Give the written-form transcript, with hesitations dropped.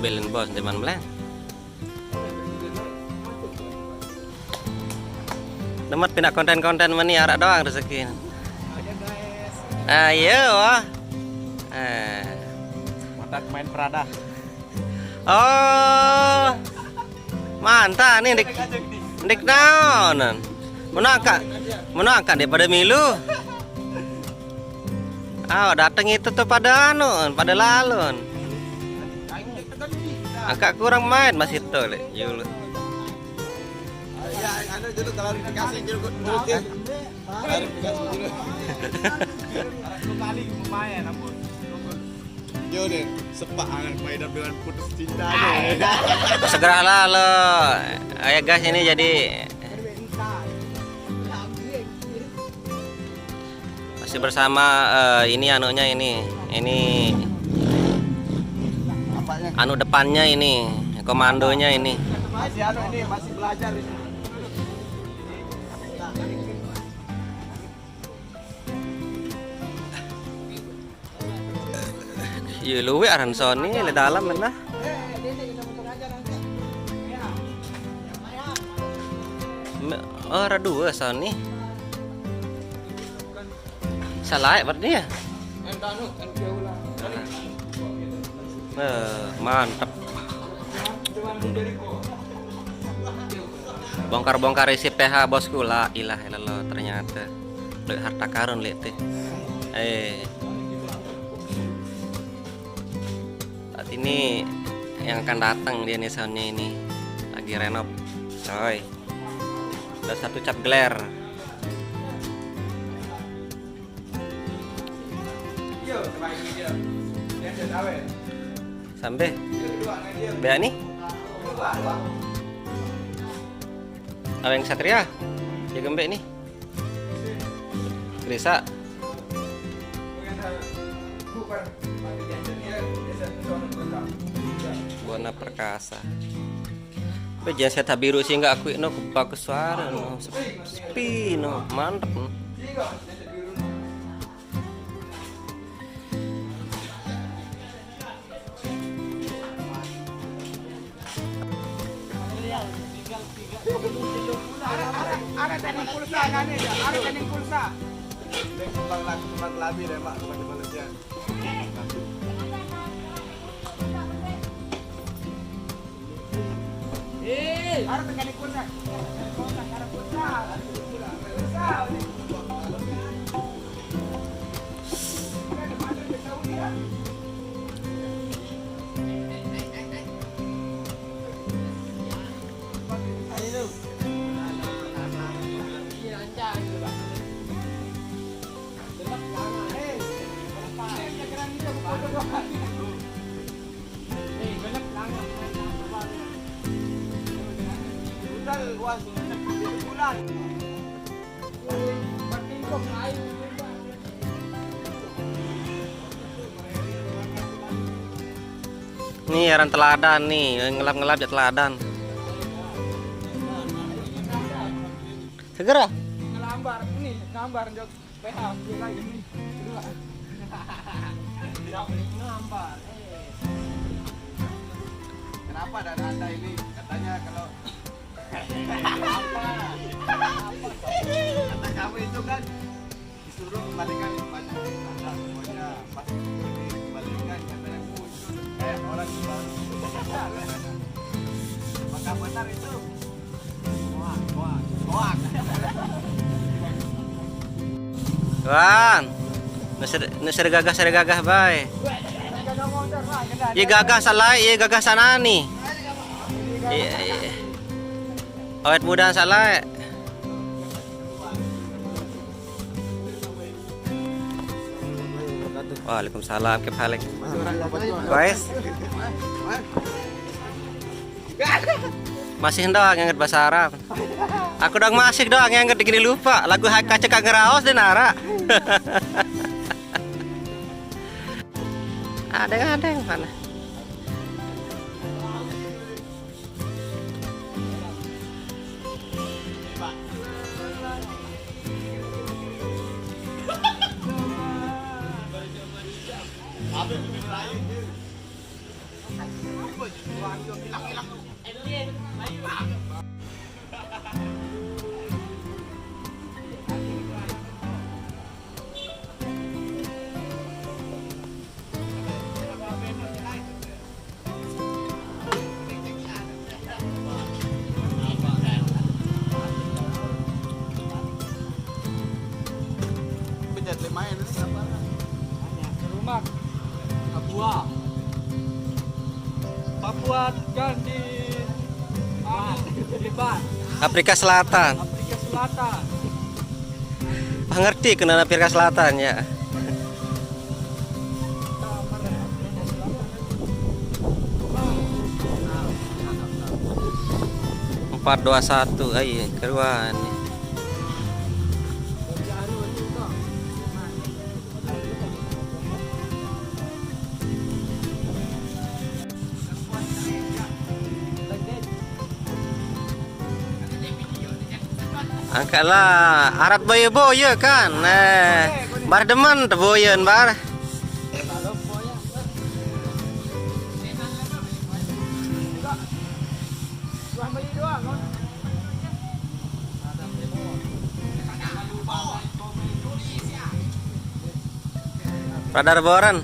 mobilin bos teman belang. Demet pindah konten-konten meni arak doang rezeki. Ayo wah. Mantap main Prada. Oh. Mantap nih dik naon. Menangkap daripada milu. Datang itu tuh pada pada lalun. Angkat kurang main masih tuh lek yulu. Ya, ada dulu klarifikasi dulu menurutnya. Klarifikasi dulu. Kali lumayan ampun. Yo deh, sepak angan main dengan putus cinta deh. Segeralah lo. Ayo guys, ini jadi masih bersama ini anunya ini anu depannya ini komandonya ini. Masih anu ini masih belajar ini. Iya luwe aran Sony le dalam lah. Oh, ada dua Sony. Salah berarti ya? Mantap. Bongkar-bongkar isi PH bosku lah, ilah lo ternyata. Lek harta karun lek teh. Saat ini yang akan datang dia nih soundnya ini lagi renov, coy. Ada satu cap glare. Sampai bea nih Aweng Satria ya gembek nih Grisa Buana Perkasa jangan saya biru sih nggak aku no bagus suara no sepi no mantep no. Ada teknik pulsa kan ya? Ada teknik pulsa. Kembang labi deh mak kembang Malaysia. Ada teknik pulsa. Ada pulsa. Nih orang teladan nih, ngelap-ngelap ya teladan. Segera. Ngelambar nih, ngambar jok PH lagi nih. Ngelambar. Kenapa dan Anda ini katanya kalau kata kamu itu kan disuruh kembalikan banyak Anda semuanya pas dikembalikan katanya muncul kayak orang baru. Apakah benar itu? Hoak. Wan, nusir gagah bae. Iya gagah salah, iya gagah sana nih. Iya. Awet muda salah. Waalaikumsalam, kif halik? Guys. Masih doang yang bahasa Arab. Aku dong masih doang yang gini lupa. Lagu Haka Cekak Ngeraos dan Nara. Ada yang mana? Bejat lumayan ini apa? Rumah Papua. Papua kan di Ban, Afrika Selatan. Afrika Selatan. Ngerti kena Afrika Selatan ya. 421 ay keruan. Angkatlah arat boyo-boyo kan. Bar demen teboyen bar. Radar boran.